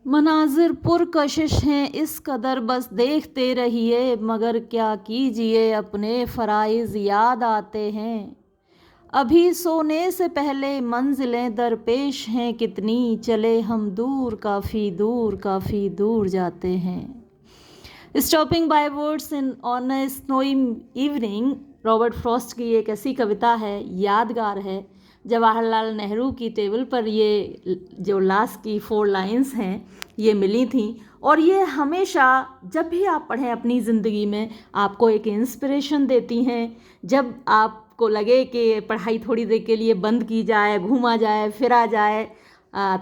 मनाजिर पुरकशिश हैं इस कदर बस देखते रहिए, मगर क्या कीजिए अपने फ़राइज़ याद आते हैं। अभी सोने से पहले मंजिलें दरपेश हैं कितनी, चले हम दूर काफ़ी दूर जाते हैं। Stopping by words in on a snowy evening Robert Frost की एक ऐसी कविता है, यादगार है। जवाहरलाल नेहरू की टेबल पर ये जो लास्ट की 4 लाइंस हैं ये मिली थी, और ये हमेशा जब भी आप पढ़ें अपनी ज़िंदगी में आपको एक इंस्पिरेशन देती हैं। जब आपको लगे कि पढ़ाई थोड़ी देर के लिए बंद की जाए, घूमा जाए, फिरा जाए,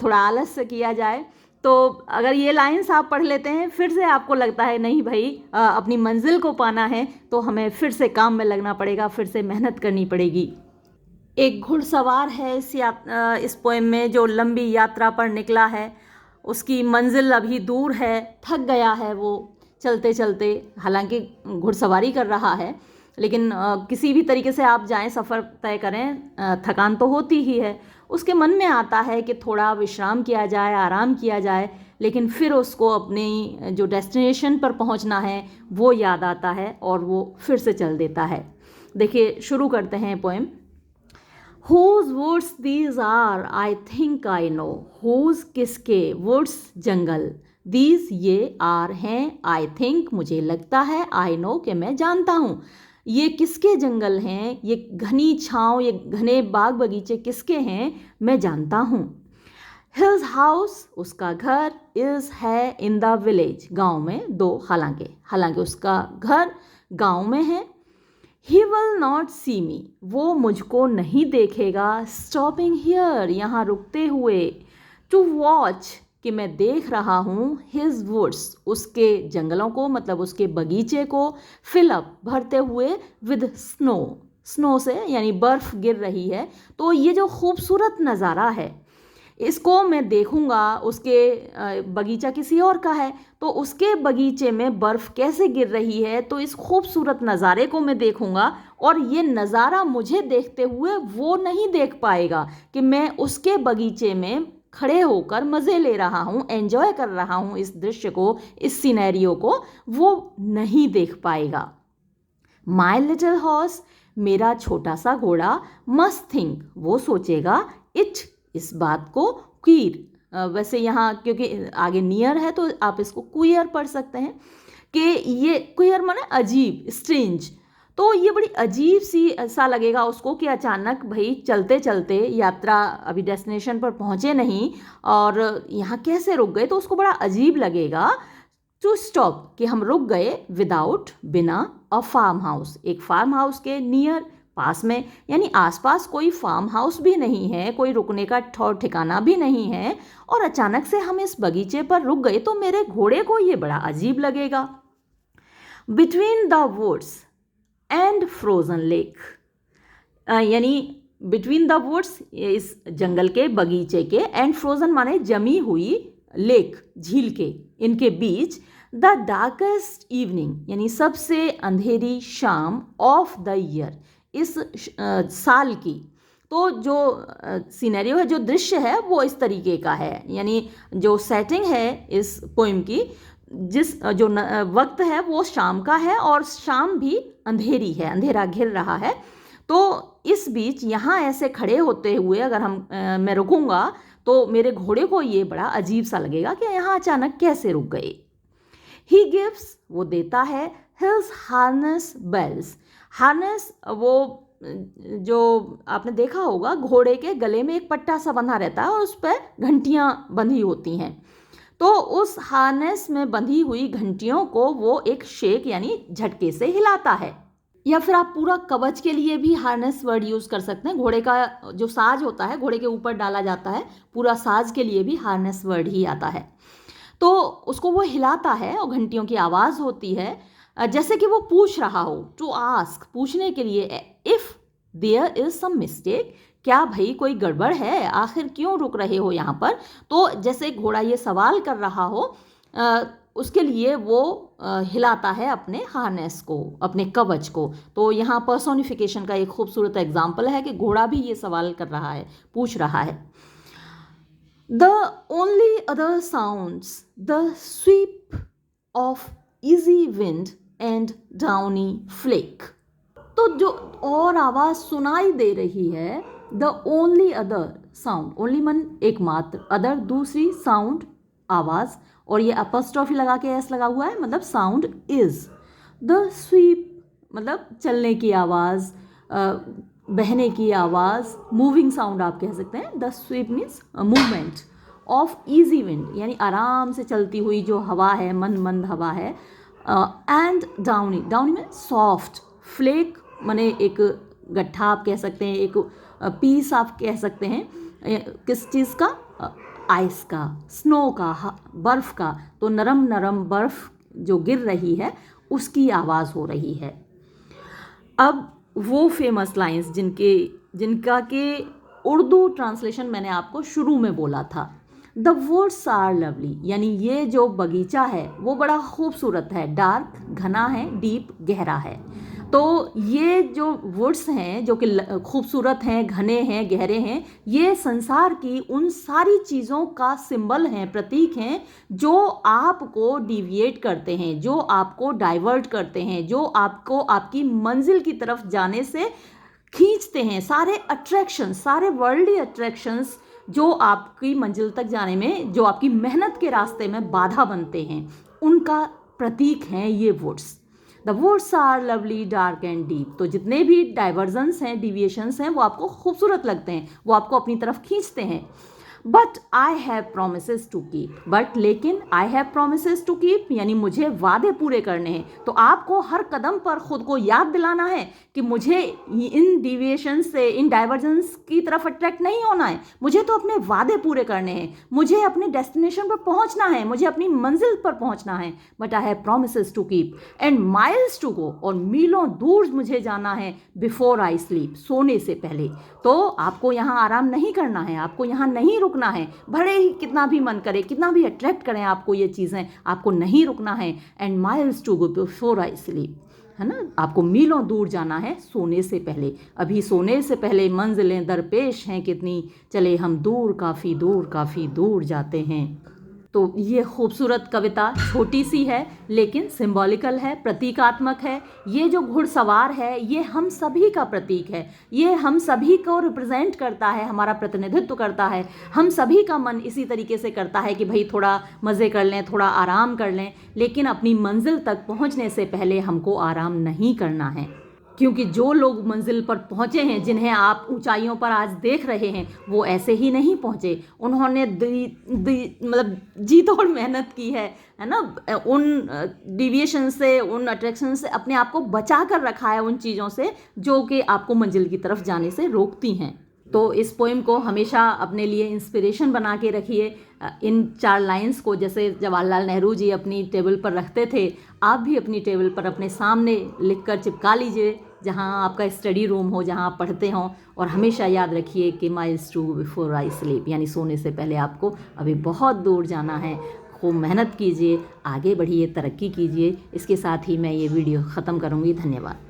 थोड़ा आलस से किया जाए, तो अगर ये लाइंस आप पढ़ लेते हैं फिर से आपको लगता है नहीं भाई, अपनी मंजिल को पाना है तो हमें फिर से काम में लगना पड़ेगा, फिर से मेहनत करनी पड़ेगी। एक घुड़सवार है इस पोएम में जो लंबी यात्रा पर निकला है। उसकी मंजिल अभी दूर है, थक गया है वो चलते चलते, हालांकि घुड़सवारी कर रहा है, लेकिन किसी भी तरीके से आप जाएं, सफ़र तय करें, थकान तो होती ही है। उसके मन में आता है कि थोड़ा विश्राम किया जाए, आराम किया जाए, लेकिन फिर उसको अपनी जो डेस्टिनेशन पर पहुंचना है वो याद आता है और वो फिर से चल देता है। देखिए, शुरू करते हैं poem. Whose words these are, I think I know. Whose किसके, words जंगल, these ये are हैं, I think मुझे लगता है, I know कि मैं जानता हूँ। ये किसके जंगल हैं, ये घनी छाँव, ये घने बाग बगीचे किसके हैं, मैं जानता हूँ। His house उसका घर, is है in the village गाँव में, दो हालांकि उसका घर गाँव में है। He will not see me वो मुझको नहीं देखेगा। Stopping here यहाँ रुकते हुए। To watch कि मैं देख रहा हूँ। His woods उसके जंगलों को, मतलब उसके बगीचे को। Fill up भरते हुए with snow से यानी बर्फ़ गिर रही है। तो ये जो खूबसूरत नज़ारा है इसको मैं देखूंगा। उसके बगीचा किसी और का है तो उसके बगीचे में बर्फ़ कैसे गिर रही है, तो इस खूबसूरत नज़ारे को मैं देखूंगा, और ये नज़ारा मुझे देखते हुए वो नहीं देख पाएगा कि मैं उसके बगीचे में खड़े होकर मज़े ले रहा हूँ, एंजॉय कर रहा हूँ इस दृश्य को, इस सिनेरियो को, वो नहीं देख पाएगा। माई लिटिल हॉर्स मेरा छोटा सा घोड़ा। मस्ट थिंक वो सोचेगा। इट इस बात को। क्वीर वैसे यहाँ क्योंकि आगे नियर है तो आप इसको क्वियर पढ़ सकते हैं कि ये क्वियर माने अजीब, स्ट्रेंज। तो ये बड़ी अजीब सी सा लगेगा उसको कि अचानक भाई चलते चलते यात्रा अभी डेस्टिनेशन पर पहुँचे नहीं और यहाँ कैसे रुक गए, तो उसको बड़ा अजीब लगेगा। टू स्टॉप कि हम रुक गए, विदाउट बिना, अ फार्म हाउस एक फार्म हाउस के, नियर पास में, यानी आसपास कोई फार्म हाउस भी नहीं है, कोई रुकने का ठौर ठिकाना भी नहीं है, और अचानक से हम इस बगीचे पर रुक गए तो मेरे घोड़े को ये बड़ा अजीब लगेगा। Between the woods and frozen lake यानी बिटवीन द वुड्स इस जंगल के बगीचे के, एंड फ्रोजन माने जमी हुई, लेक झील के, इनके बीच, द डार्केस्ट इवनिंग यानी सबसे अंधेरी शाम, ऑफ द ईयर इस साल की। तो जो सिनेरियो है, जो दृश्य है वो इस तरीके का है, यानी जो सेटिंग है इस पोइम की, जिस जो वक्त है वो शाम का है और शाम भी अंधेरी है, अंधेरा घिर रहा है। तो इस बीच यहाँ ऐसे खड़े होते हुए अगर मैं रुकूंगा तो मेरे घोड़े को ये बड़ा अजीब सा लगेगा कि यहाँ अचानक कैसे रुक गए। ही गिव्स वो देता है, हिल्स हार्नेस बेल्स। हार्नेस वो जो आपने देखा होगा घोड़े के गले में एक पट्टा सा बंधा रहता है और उस पर घंटियाँ बंधी होती हैं, तो उस हार्नेस में बंधी हुई घंटियों को वो एक शेक यानी झटके से हिलाता है। या फिर आप पूरा कवच के लिए भी हार्नेस वर्ड यूज़ कर सकते हैं। घोड़े का जो साज होता है घोड़े के ऊपर डाला जाता है, पूरा साज के लिए भी हार्नेस वर्ड ही आता है। तो उसको वो हिलाता है और घंटियों की आवाज़ होती है, जैसे कि वो पूछ रहा हो, टू आस्क पूछने के लिए, if there is some mistake क्या भाई कोई गड़बड़ है, आखिर क्यों रुक रहे हो यहाँ पर। तो जैसे घोड़ा ये सवाल कर रहा हो, उसके लिए वो हिलाता है अपने हार्नेस को, अपने कवच को। तो यहाँ पर्सोनिफिकेशन का एक खूबसूरत एग्जाम्पल है कि घोड़ा भी ये सवाल कर रहा है, पूछ रहा है। The only other sounds, the sweep of easy wind and downy flake. तो जो और आवाज सुनाई दे रही है, the only other sound, only मन एकमात्र, अदर दूसरी, साउंड आवाज, और ये अपॉस्ट्रोफी लगा के एस लगा हुआ है, मतलब साउंड इज द स्वीप, मतलब चलने की आवाज, बहने की आवाज, मूविंग साउंड आप कह सकते हैं। The SVEEP means movement of easy wind, यानी आराम से चलती हुई जो हवा है, मंद मंद हवा है। एंड डाउनी, डाउनी में सॉफ्ट, फ्लेक माने एक गट्ठा आप कह सकते हैं, एक पीस आप कह सकते हैं, किस चीज़ का, आइस का, स्नो का, बर्फ़ का। तो नरम नरम बर्फ़ जो गिर रही है उसकी आवाज़ हो रही है। अब वो फेमस लाइंस जिनका के उर्दू ट्रांसलेशन मैंने आपको शुरू में बोला था। द वुड्स आर लवली, यानी ये जो बगीचा है वो बड़ा खूबसूरत है, डार्क घना है, डीप गहरा है। तो ये जो वुड्स हैं जो कि खूबसूरत हैं, घने हैं, गहरे हैं, ये संसार की उन सारी चीज़ों का सिंबल हैं, प्रतीक हैं, जो आपको डिविएट करते हैं, जो आपको डाइवर्ट करते हैं, जो आपको आपकी मंजिल की तरफ जाने से खींचते हैं। सारे अट्रैक्शंस, सारे वर्ल्डली अट्रैक्शंस जो आपकी मंजिल तक जाने में, जो आपकी मेहनत के रास्ते में बाधा बनते हैं, उनका प्रतीक हैं ये woods. The woods are lovely dark and deep. तो जितने भी डाइवर्जन्स हैं, डिविएशंस हैं, वो आपको खूबसूरत लगते हैं, वो आपको अपनी तरफ खींचते हैं। But I have promises to keep, but लेकिन I have promises to keep, यानी मुझे वादे पूरे करने हैं। तो आपको हर कदम पर खुद को याद दिलाना है कि मुझे इन डिविएशन से, इन डाइवर्जेंस की तरफ अट्रैक्ट नहीं होना है, मुझे तो अपने वादे पूरे करने हैं, मुझे अपने डेस्टिनेशन पर पहुंचना है, मुझे अपनी मंजिल पर पहुंचना है। But I have promises to keep and miles to go, और मीलों दूर मुझे जाना है, बिफोर आई स्लीप, सोने से पहले। तो आपको यहाँ आराम नहीं करना है, आपको यहाँ नहीं रुकना है, भले ही कितना भी मन करे, कितना भी अट्रैक्ट करें आपको ये चीज़ें, आपको नहीं रुकना है। And miles to go before I sleep, है ना, आपको मीलों दूर जाना है सोने से पहले। अभी सोने से पहले मंजिलें दरपेश हैं कितनी, चले हम दूर काफ़ी दूर जाते हैं। तो ये खूबसूरत कविता छोटी सी है लेकिन सिंबॉलिकल है, प्रतीकात्मक है। ये जो घुड़सवार है ये हम सभी का प्रतीक है, ये हम सभी को रिप्रेजेंट करता है, हमारा प्रतिनिधित्व करता है। हम सभी का मन इसी तरीके से करता है कि भाई थोड़ा मज़े कर लें, थोड़ा आराम कर लें, लेकिन अपनी मंजिल तक पहुंचने से पहले हमको आराम नहीं करना है। क्योंकि जो लोग मंजिल पर पहुँचे हैं, जिन्हें आप ऊंचाइयों पर आज देख रहे हैं, वो ऐसे ही नहीं पहुँचे। उन्होंने मतलब जी तोड़ मेहनत की है ना, उन डिविएशन से, उन अट्रैक्शन से अपने आप को बचा कर रखा है, उन चीज़ों से जो कि आपको मंजिल की तरफ जाने से रोकती हैं। तो इस पोएम को हमेशा अपने लिए इंस्पिरेशन बना के रखिए। इन 4 लाइंस को जैसे जवाहरलाल नेहरू जी अपनी टेबल पर रखते थे, आप भी अपनी टेबल पर अपने सामने लिखकर चिपका लीजिए, जहाँ आपका स्टडी रूम हो, जहाँ आप पढ़ते हों। और हमेशा याद रखिए कि miles to before I sleep, यानी सोने से पहले आपको अभी बहुत दूर जाना है। खूब मेहनत कीजिए, आगे बढ़िए, तरक्की कीजिए। इसके साथ ही मैं ये वीडियो ख़त्म करूँगी। धन्यवाद।